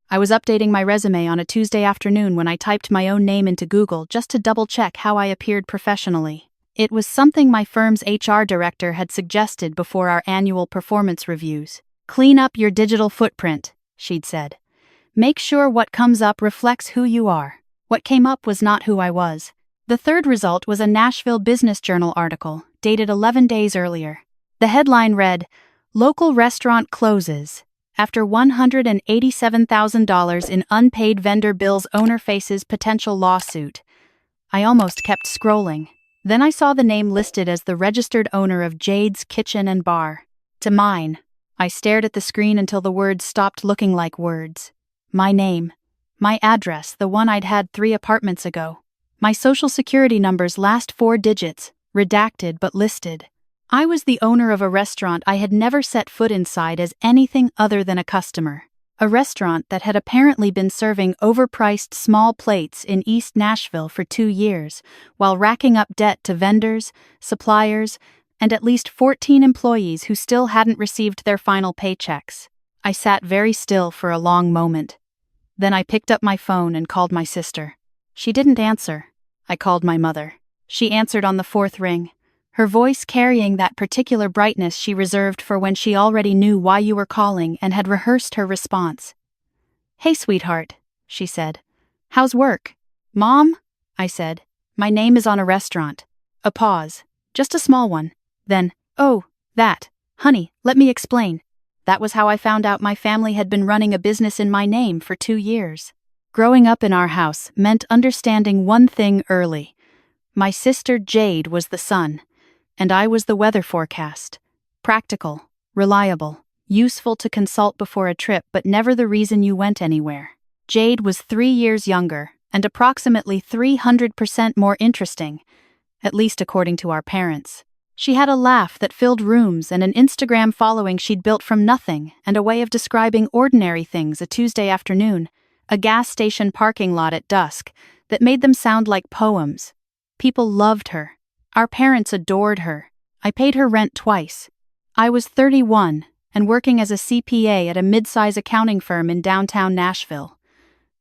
I was updating my resume on a Tuesday afternoon when I typed my own name into Google just to double-check how I appeared professionally. It was something my firm's HR director had suggested before our annual performance reviews. "Clean up your digital footprint," she'd said. "Make sure what comes up reflects who you are." What came up was not who I was. The third result was a Nashville Business Journal article, dated 11 days earlier. The headline read, "Local Restaurant Closes. After $187,000 in unpaid vendor bills, owner faces potential lawsuit." I almost kept scrolling. Then I saw the name listed as the registered owner of Jade's Kitchen and Bar. To mine. I stared at the screen until the words stopped looking like words. My name. My address, the one I'd had 3 apartments ago. My social security number's last 4 digits, redacted but listed. I was the owner of a restaurant I had never set foot inside as anything other than a customer. A restaurant that had apparently been serving overpriced small plates in East Nashville for 2 years, while racking up debt to vendors, suppliers, and at least 14 employees who still hadn't received their final paychecks. I sat very still for a long moment. Then I picked up my phone and called my sister. She didn't answer. I called my mother. She answered on the 4th ring, her voice carrying that particular brightness she reserved for when she already knew why you were calling and had rehearsed her response. "Hey, sweetheart," she said. "How's work?" "Mom?" I said. "My name is on a restaurant." A pause. Just a small one. Then, "Oh, that. Honey, let me explain." That was how I found out my family had been running a business in my name for 2 years. Growing up in our house meant understanding one thing early. My sister Jade was the sun, and I was the weather forecast. Practical, reliable, useful to consult before a trip, but never the reason you went anywhere. Jade was 3 years younger and approximately 300% more interesting, at least according to our parents. She had a laugh that filled rooms and an Instagram following she'd built from nothing, and a way of describing ordinary things a Tuesday afternoon, a gas station parking lot at dusk, that made them sound like poems. People loved her. Our parents adored her. I paid her rent twice. I was 31 and working as a CPA at a mid-size accounting firm in downtown Nashville.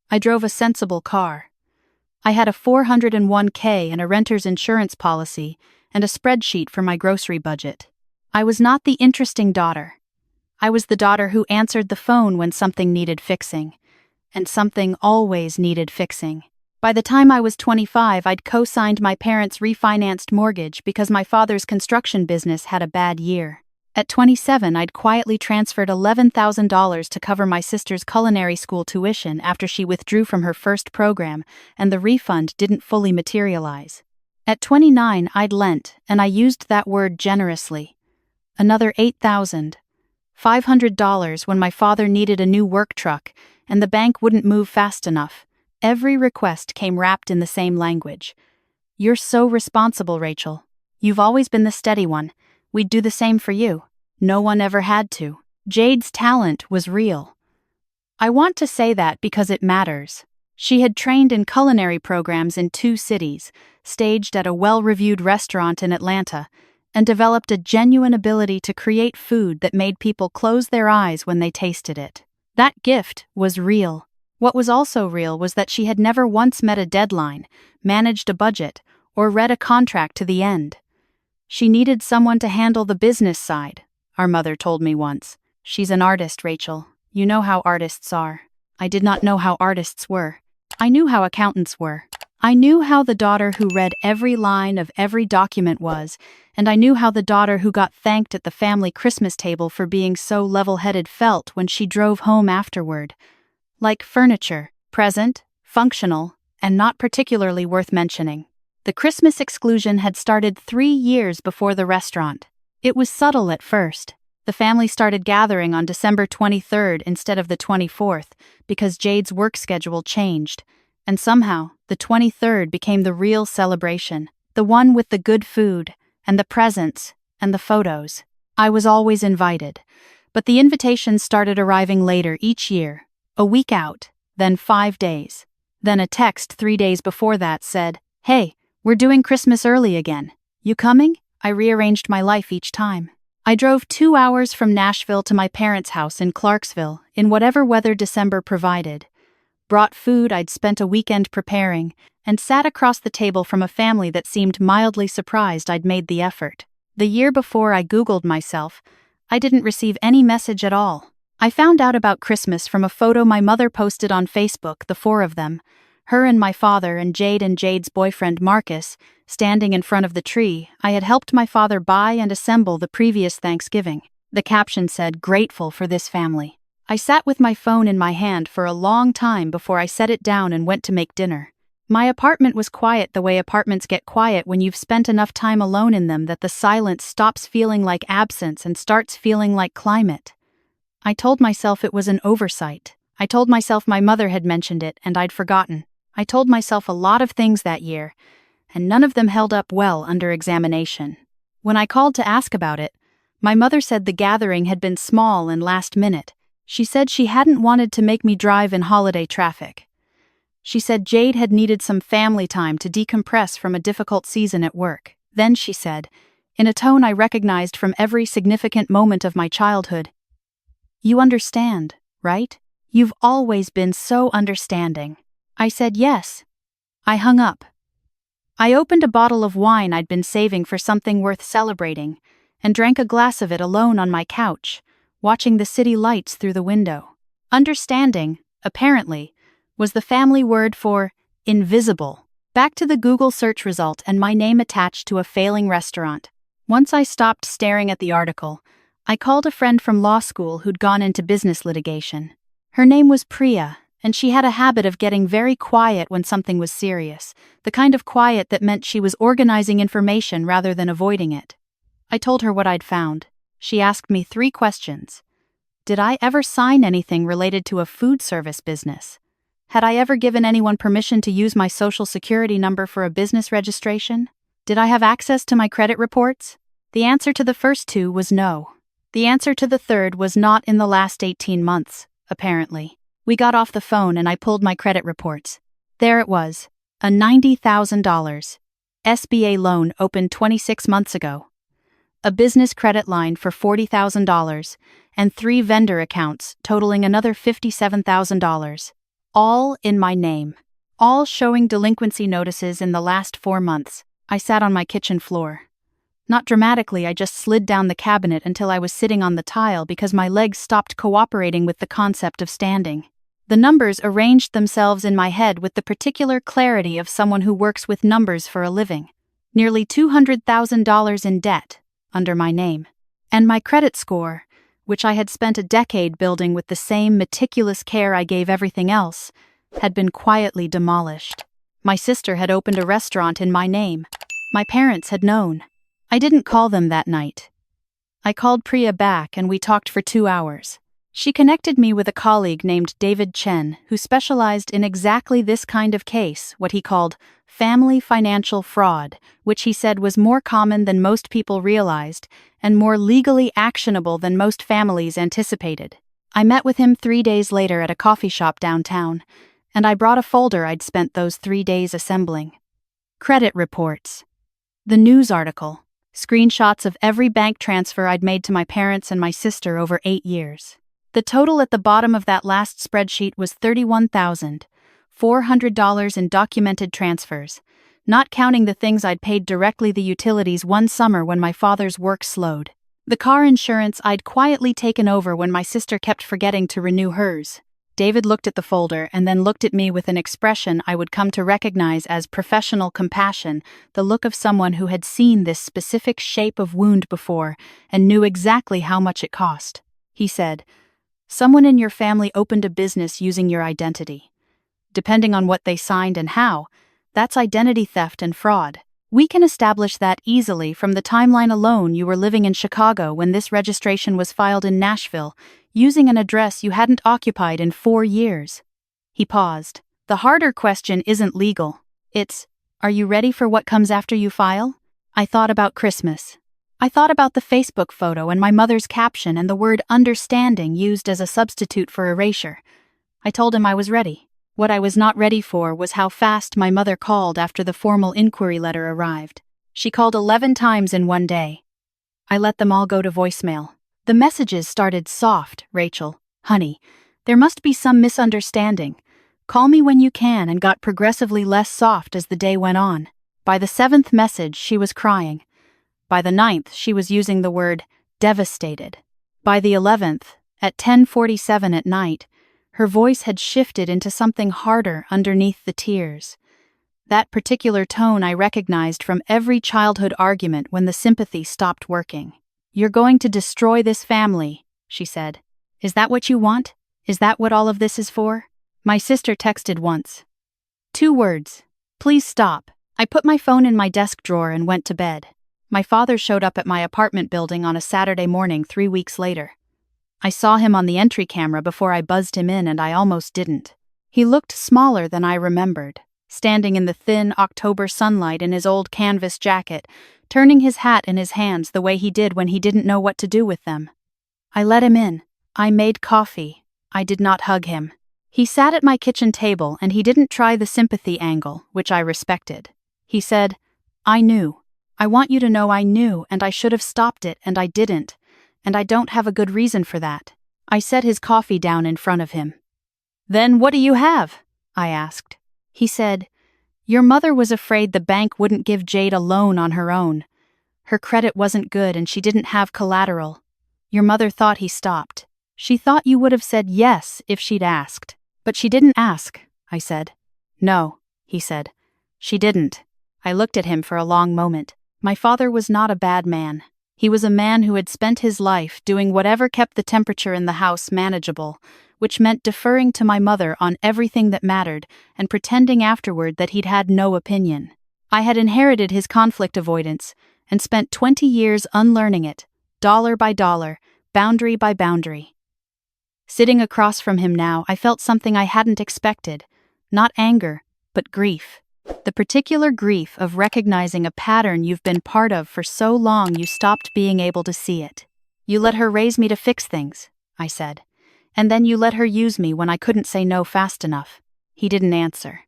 I drove a sensible car. I had a 401k and a renter's insurance policy, and a spreadsheet for my grocery budget. I was not the interesting daughter. I was the daughter who answered the phone when something needed fixing. And something always needed fixing. By the time I was 25, I'd co-signed my parents' refinanced mortgage because my father's construction business had a bad year. At 27, I'd quietly transferred $11,000 to cover my sister's culinary school tuition after she withdrew from her first program, and the refund didn't fully materialize. At 29, I'd lent, and I used that word generously. Another $8,500 when my father needed a new work truck, and the bank wouldn't move fast enough. Every request came wrapped in the same language. "You're so responsible, Rachel. You've always been the steady one. We'd do the same for you. No one ever had to." Jade's talent was real. I want to say that because it matters. She had trained in culinary programs in 2 cities, staged at a well-reviewed restaurant in Atlanta, and developed a genuine ability to create food that made people close their eyes when they tasted it. That gift was real. What was also real was that she had never once met a deadline, managed a budget, or read a contract to the end. She needed someone to handle the business side, our mother told me once. "She's an artist, Rachel. You know how artists are." I did not know how artists were. I knew how accountants were. I knew how the daughter who read every line of every document was, and I knew how the daughter who got thanked at the family Christmas table for being so level-headed felt when she drove home afterward. Like furniture, present, functional, and not particularly worth mentioning. The Christmas exclusion had started 3 years before the restaurant. It was subtle at first. The family started gathering on December 23rd instead of the 24th because Jade's work schedule changed, and somehow the 23rd became the real celebration, the one with the good food, and the presents, and the photos. I was always invited, but the invitations started arriving later each year, a week out, then 5 days. Then a text 3 days before that said, "Hey, we're doing Christmas early again. You coming?" I rearranged my life each time. I drove 2 hours from Nashville to my parents' house in Clarksville, in whatever weather December provided. Brought food I'd spent a weekend preparing, and sat across the table from a family that seemed mildly surprised I'd made the effort. The year before I Googled myself, I didn't receive any message at all. I found out about Christmas from a photo my mother posted on Facebook, the four of them, her and my father and Jade's boyfriend Marcus, standing in front of the tree I had helped my father buy and assemble the previous Thanksgiving. The caption said, "Grateful for this family." I sat with my phone in my hand for a long time before I set it down and went to make dinner. My apartment was quiet the way apartments get quiet when you've spent enough time alone in them that the silence stops feeling like absence and starts feeling like climate. I told myself it was an oversight. I told myself my mother had mentioned it and I'd forgotten. I told myself a lot of things that year, and none of them held up well under examination. When I called to ask about it, my mother said the gathering had been small and last minute. She said she hadn't wanted to make me drive in holiday traffic. She said Jade had needed some family time to decompress from a difficult season at work. Then she said, in a tone I recognized from every significant moment of my childhood, "You understand, right? You've always been so understanding." I said yes. I hung up. I opened a bottle of wine I'd been saving for something worth celebrating, and drank a glass of it alone on my couch, watching the city lights through the window. Understanding, apparently, was the family word for invisible. Back to the Google search result and my name attached to a failing restaurant. Once I stopped staring at the article, I called a friend from law school who'd gone into business litigation. Her name was Priya, and she had a habit of getting very quiet when something was serious, the kind of quiet that meant she was organizing information rather than avoiding it. I told her what I'd found. She asked me 3 questions. Did I ever sign anything related to a food service business? Had I ever given anyone permission to use my social security number for a business registration? Did I have access to my credit reports? The answer to the first 2 was no. The answer to the third was not in the last 18 months, apparently. We got off the phone and I pulled my credit reports. There it was, a $90,000 SBA loan opened 26 months ago, a business credit line for $40,000, and 3 vendor accounts totaling another $57,000, all in my name, all showing delinquency notices in the last 4 months. I sat on my kitchen floor. Not dramatically, I just slid down the cabinet until I was sitting on the tile because my legs stopped cooperating with the concept of standing. The numbers arranged themselves in my head with the particular clarity of someone who works with numbers for a living. Nearly $200,000 in debt, under my name. And my credit score, which I had spent a decade building with the same meticulous care I gave everything else, had been quietly demolished. My sister had opened a restaurant in my name. My parents had known. I didn't call them that night. I called Priya back and we talked for 2 hours. She connected me with a colleague named David Chen, who specialized in exactly this kind of case, what he called family financial fraud, which he said was more common than most people realized and more legally actionable than most families anticipated. I met with him 3 days later at a coffee shop downtown, and I brought a folder I'd spent those 3 days assembling. Credit reports. The news article. Screenshots of every bank transfer I'd made to my parents and my sister over 8 years. The total at the bottom of that last spreadsheet was $31,400 in documented transfers, not counting the things I'd paid directly the utilities one summer when my father's work slowed. The car insurance I'd quietly taken over when my sister kept forgetting to renew hers. David looked at the folder and then looked at me with an expression I would come to recognize as professional compassion, the look of someone who had seen this specific shape of wound before and knew exactly how much it cost. He said, "Someone in your family opened a business using your identity. Depending on what they signed and how, that's identity theft and fraud. We can establish that easily from the timeline alone. You were living in Chicago when this registration was filed in Nashville, using an address you hadn't occupied in 4 years." He paused. "The harder question isn't legal. It's, are you ready for what comes after you file?" I thought about Christmas. I thought about the Facebook photo and my mother's caption and the word understanding used as a substitute for erasure. I told him I was ready. What I was not ready for was how fast my mother called after the formal inquiry letter arrived. She called 11 times in one day. I let them all go to voicemail. The messages started soft, Rachel. Honey, there must be some misunderstanding. Call me when you can, and got progressively less soft as the day went on. By the 7th message, she was crying. By the 9th, she was using the word devastated. By the 11th, at 10:47 at night, her voice had shifted into something harder underneath the tears. That particular tone I recognized from every childhood argument when the sympathy stopped working. "You're going to destroy this family," she said. "Is that what you want? Is that what all of this is for?" My sister texted once. 2 words. "Please stop." I put my phone in my desk drawer and went to bed. My father showed up at my apartment building on a Saturday morning 3 weeks later. I saw him on the entry camera before I buzzed him in, and I almost didn't. He looked smaller than I remembered, standing in the thin October sunlight in his old canvas jacket, turning his hat in his hands the way he did when he didn't know what to do with them. I let him in. I made coffee. I did not hug him. He sat at my kitchen table, and he didn't try the sympathy angle, which I respected. He said, "I knew. I want you to know I knew, and I should have stopped it, and I didn't. And I don't have a good reason for that." I set his coffee down in front of him. "Then what do you have?" I asked. He said, "Your mother was afraid the bank wouldn't give Jade a loan on her own. Her credit wasn't good and she didn't have collateral. Your mother thought." He stopped. "She thought you would have said yes if she'd asked. But she didn't ask," I said. "No," he said. "She didn't." I looked at him for a long moment. My father was not a bad man. He was a man who had spent his life doing whatever kept the temperature in the house manageable, which meant deferring to my mother on everything that mattered and pretending afterward that he'd had no opinion. I had inherited his conflict avoidance and spent 20 years unlearning it, dollar by dollar, boundary by boundary. Sitting across from him now, I felt something I hadn't expected. Not anger, but grief. The particular grief of recognizing a pattern you've been part of for so long you stopped being able to see it. "You let her raise me to fix things," I said. "And then you let her use me when I couldn't say no fast enough." He didn't answer.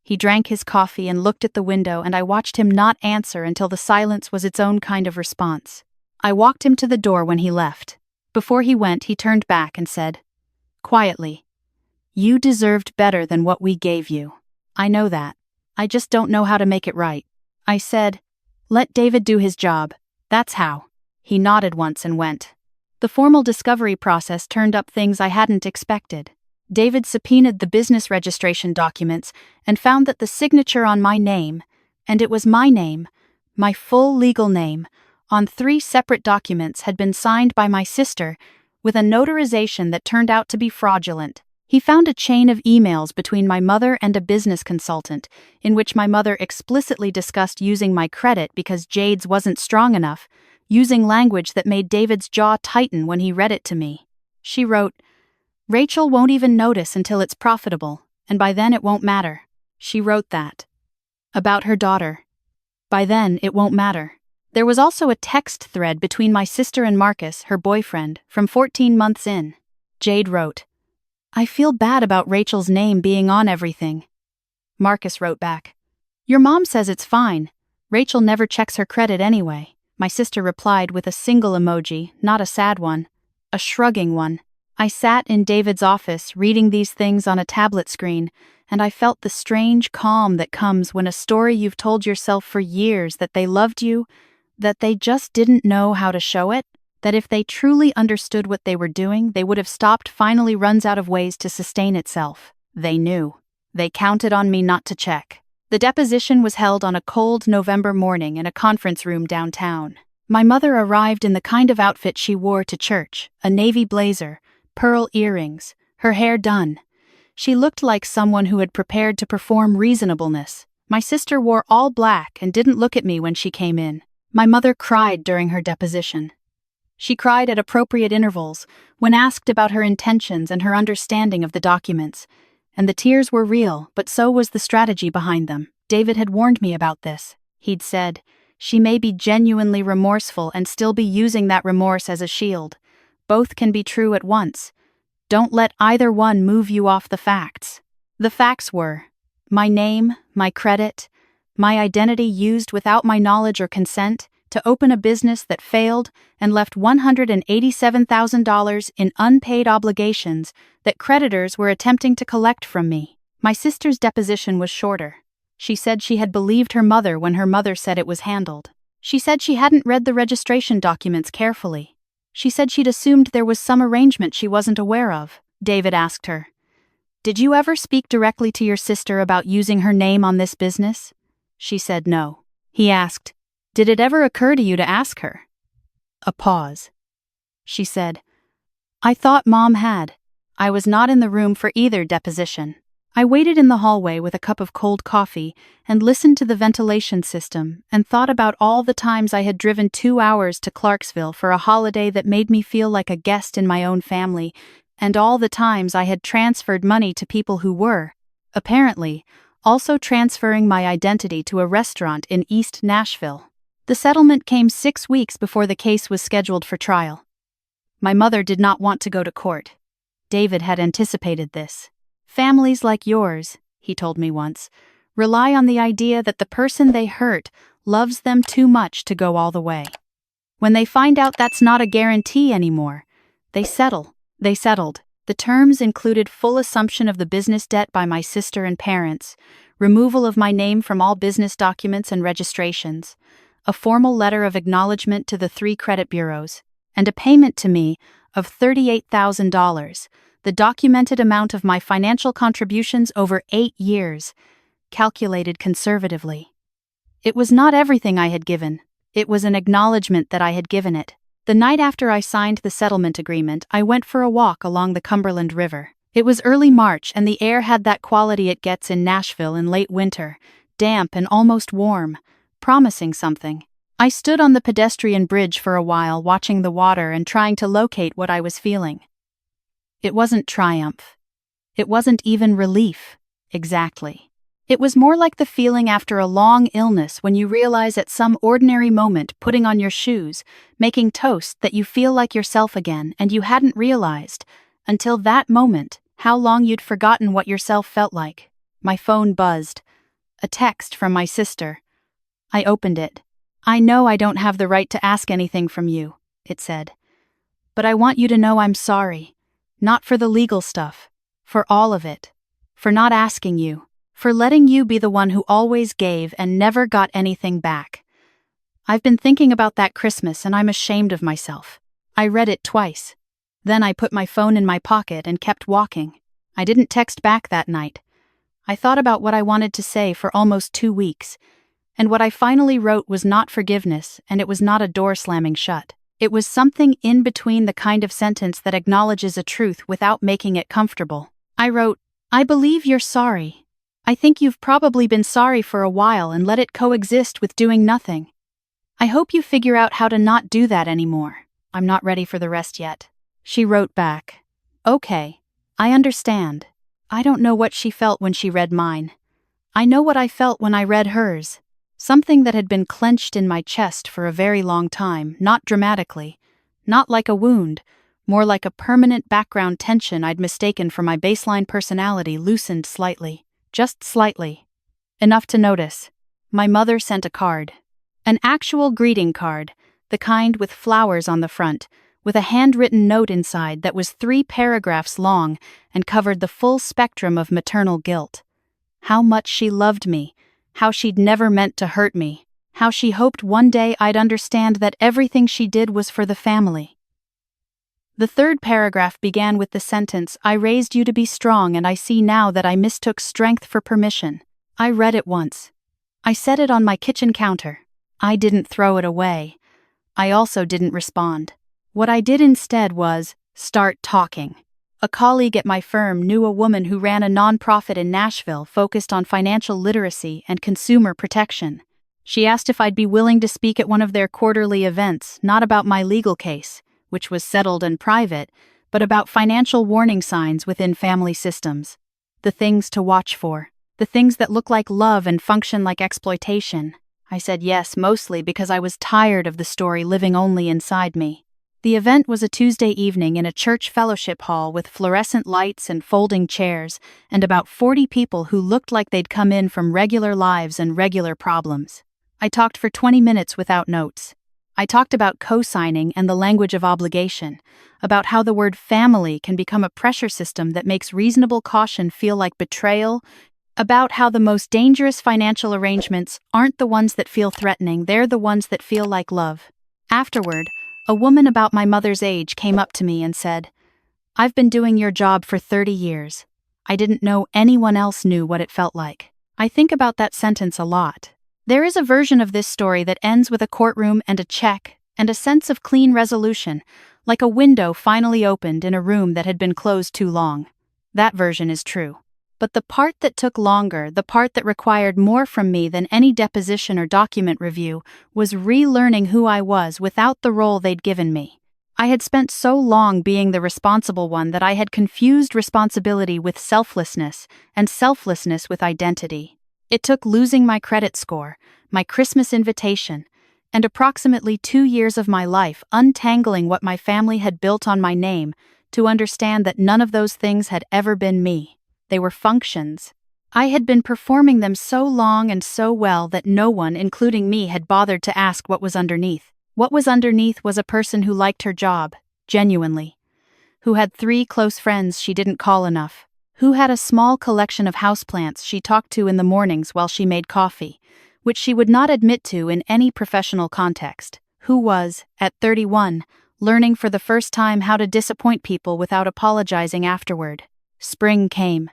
He drank his coffee and looked at the window, and I watched him not answer until the silence was its own kind of response. I walked him to the door when he left. Before he went, he turned back and said, quietly, "You deserved better than what we gave you. I know that. I just don't know how to make it right." I said, "Let David do his job. That's how." He nodded once and went. The formal discovery process turned up things I hadn't expected. David subpoenaed the business registration documents and found that the signature on my name, and it was my name, my full legal name, on 3 separate documents had been signed by my sister with a notarization that turned out to be fraudulent. He found a chain of emails between my mother and a business consultant, in which my mother explicitly discussed using my credit because Jade's wasn't strong enough, using language that made David's jaw tighten when he read it to me. She wrote, "Rachel won't even notice until it's profitable, and by then it won't matter." She wrote that. About her daughter. By then it won't matter. There was also a text thread between my sister and Marcus, her boyfriend, from 14 months in. Jade wrote, "I feel bad about Rachel's name being on everything." Marcus wrote back, "Your mom says it's fine. Rachel never checks her credit anyway." My sister replied with a single emoji, not a sad one, a shrugging one. I sat in David's office reading these things on a tablet screen, and I felt the strange calm that comes when a story you've told yourself for years that they loved you, that they just didn't know how to show it, that if they truly understood what they were doing, they would have stopped, finally runs out of ways to sustain itself. They knew. They counted on me not to check. The deposition was held on a cold November morning in a conference room downtown. My mother arrived in the kind of outfit she wore to church, a navy blazer, pearl earrings, her hair done. She looked like someone who had prepared to perform reasonableness. My sister wore all black and didn't look at me when she came in. My mother cried during her deposition. She cried at appropriate intervals when asked about her intentions and her understanding of the documents. And the tears were real, but so was the strategy behind them. David had warned me about this. He'd said, "She may be genuinely remorseful and still be using that remorse as a shield. Both can be true at once. Don't let either one move you off the facts." The facts were my name, my credit, my identity used without my knowledge or consent to to open a business that failed and left $187,000 in unpaid obligations that creditors were attempting to collect from me. My sister's deposition was shorter. She said she had believed her mother when her mother said it was handled. She said she hadn't read the registration documents carefully. She said she'd assumed there was some arrangement she wasn't aware of. David asked her, "Did you ever speak directly to your sister about using her name on this business?" She said no. He asked, "Did it ever occur to you to ask her?" A pause. She said, "I thought Mom had." I was not in the room for either deposition. I waited in the hallway with a cup of cold coffee and listened to the ventilation system and thought about all the times I had driven 2 hours to Clarksville for a holiday that made me feel like a guest in my own family, and all the times I had transferred money to people who were, apparently, also transferring my identity to a restaurant in East Nashville. The settlement came 6 weeks before the case was scheduled for trial. My mother did not want to go to court. David had anticipated this. "Families like yours," he told me once, "rely on the idea that the person they hurt loves them too much to go all the way. When they find out that's not a guarantee anymore, they settle." They settled. The terms included full assumption of the business debt by my sister and parents, removal of my name from all business documents and registrations, a formal letter of acknowledgement to the 3 credit bureaus, and a payment to me of $38,000, the documented amount of my financial contributions over 8 years, calculated conservatively. It was not everything I had given. It was an acknowledgement that I had given it. The night after I signed the settlement agreement, I went for a walk along the Cumberland River. It was early March and the air had that quality it gets in Nashville in late winter, damp and almost warm, promising something. I stood on the pedestrian bridge for a while, watching the water and trying to locate what I was feeling. It wasn't triumph. It wasn't even relief, exactly. It was more like the feeling after a long illness when you realize at some ordinary moment putting on your shoes, making toast, that you feel like yourself again and you hadn't realized, until that moment, how long you'd forgotten what yourself felt like. My phone buzzed. A text from my sister. I opened it. "I know I don't have the right to ask anything from you," it said. "But I want you to know I'm sorry. Not for the legal stuff. For all of it. For not asking you. For letting you be the one who always gave and never got anything back. I've been thinking about that Christmas and I'm ashamed of myself." I read it twice. Then I put my phone in my pocket and kept walking. I didn't text back that night. I thought about what I wanted to say for almost 2 weeks, and what I finally wrote was not forgiveness, and it was not a door slamming shut. It was something in between, the kind of sentence that acknowledges a truth without making it comfortable. I wrote, "I believe you're sorry. I think you've probably been sorry for a while and let it coexist with doing nothing. I hope you figure out how to not do that anymore. I'm not ready for the rest yet." She wrote back, "Okay, I understand." I don't know what she felt when she read mine. I know what I felt when I read hers. Something that had been clenched in my chest for a very long time, not dramatically, not like a wound, more like a permanent background tension I'd mistaken for my baseline personality, loosened slightly, just slightly. Enough to notice. My mother sent a card. An actual greeting card, the kind with flowers on the front, with a handwritten note inside that was 3 paragraphs long and covered the full spectrum of maternal guilt. How much she loved me. How she'd never meant to hurt me, how she hoped one day I'd understand that everything she did was for the family. The 3rd paragraph began with the sentence, "I raised you to be strong and I see now that I mistook strength for permission." I read it once. I set it on my kitchen counter. I didn't throw it away. I also didn't respond. What I did instead was start talking. A colleague at my firm knew a woman who ran a nonprofit in Nashville focused on financial literacy and consumer protection. She asked if I'd be willing to speak at one of their quarterly events, not about my legal case, which was settled and private, but about financial warning signs within family systems. The things to watch for. The things that look like love and function like exploitation. I said yes, mostly because I was tired of the story living only inside me. The event was a Tuesday evening in a church fellowship hall with fluorescent lights and folding chairs, and about 40 people who looked like they'd come in from regular lives and regular problems. I talked for 20 minutes without notes. I talked about co-signing and the language of obligation, about how the word family can become a pressure system that makes reasonable caution feel like betrayal, about how the most dangerous financial arrangements aren't the ones that feel threatening, they're the ones that feel like love. Afterward, a woman about my mother's age came up to me and said, "I've been doing your job for 30 years. I didn't know anyone else knew what it felt like." I think about that sentence a lot. There is a version of this story that ends with a courtroom and a check and a sense of clean resolution, like a window finally opened in a room that had been closed too long. That version is true. But the part that took longer, the part that required more from me than any deposition or document review, was relearning who I was without the role they'd given me. I had spent so long being the responsible one that I had confused responsibility with selflessness, and selflessness with identity. It took losing my credit score, my Christmas invitation, and approximately 2 years of my life untangling what my family had built on my name to understand that none of those things had ever been me. They were functions. I had been performing them so long and so well that no one, including me, had bothered to ask what was underneath. What was underneath was a person who liked her job, genuinely. Who had 3 close friends she didn't call enough. Who had a small collection of houseplants she talked to in the mornings while she made coffee, which she would not admit to in any professional context. Who was, at 31, learning for the first time how to disappoint people without apologizing afterward. Spring came.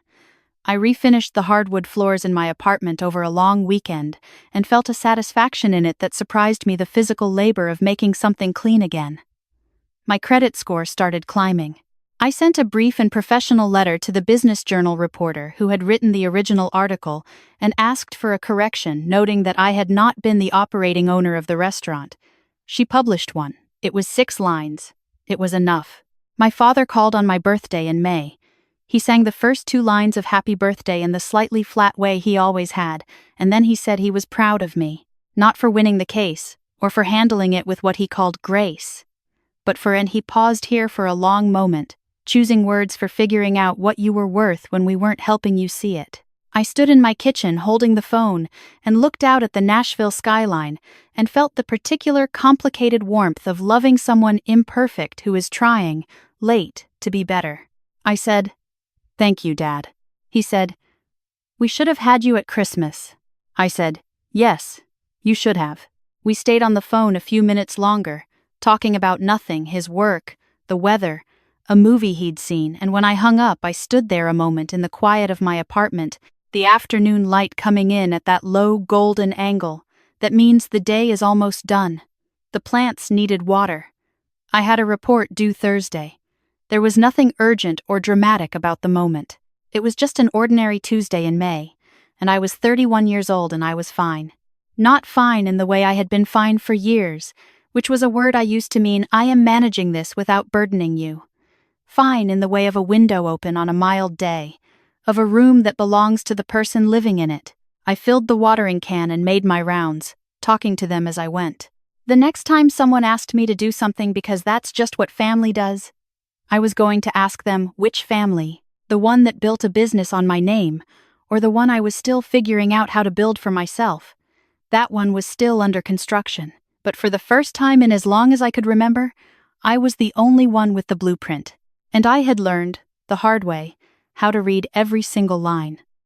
I refinished the hardwood floors in my apartment over a long weekend and felt a satisfaction in it that surprised me, the physical labor of making something clean again. My credit score started climbing. I sent a brief and professional letter to the Business Journal reporter who had written the original article and asked for a correction, noting that I had not been the operating owner of the restaurant. She published one. It was 6 lines. It was enough. My father called on my birthday in May. He sang the first 2 lines of Happy Birthday in the slightly flat way he always had, and then he said he was proud of me, not for winning the case, or for handling it with what he called grace, but for, and he paused here for a long moment, choosing words for figuring out what you were worth when we weren't helping you see it. I stood in my kitchen holding the phone and looked out at the Nashville skyline and felt the particular complicated warmth of loving someone imperfect who is trying, late, to be better. I said, "Thank you, Dad." He said, "We should have had you at Christmas." I said, "Yes, you should have." We stayed on the phone a few minutes longer, talking about nothing, his work, the weather, a movie he'd seen, and when I hung up I stood there a moment in the quiet of my apartment, the afternoon light coming in at that low golden angle that means the day is almost done. The plants needed water. I had a report due Thursday. There was nothing urgent or dramatic about the moment. It was just an ordinary Tuesday in May, and I was 31 years old and I was fine. Not fine in the way I had been fine for years, which was a word I used to mean I am managing this without burdening you. Fine in the way of a window open on a mild day, of a room that belongs to the person living in it. I filled the watering can and made my rounds, talking to them as I went. The next time someone asked me to do something because that's just what family does, I was going to ask them which family, the one that built a business on my name, or the one I was still figuring out how to build for myself. That one was still under construction, but for the first time in as long as I could remember, I was the only one with the blueprint, and I had learned, the hard way, how to read every single line.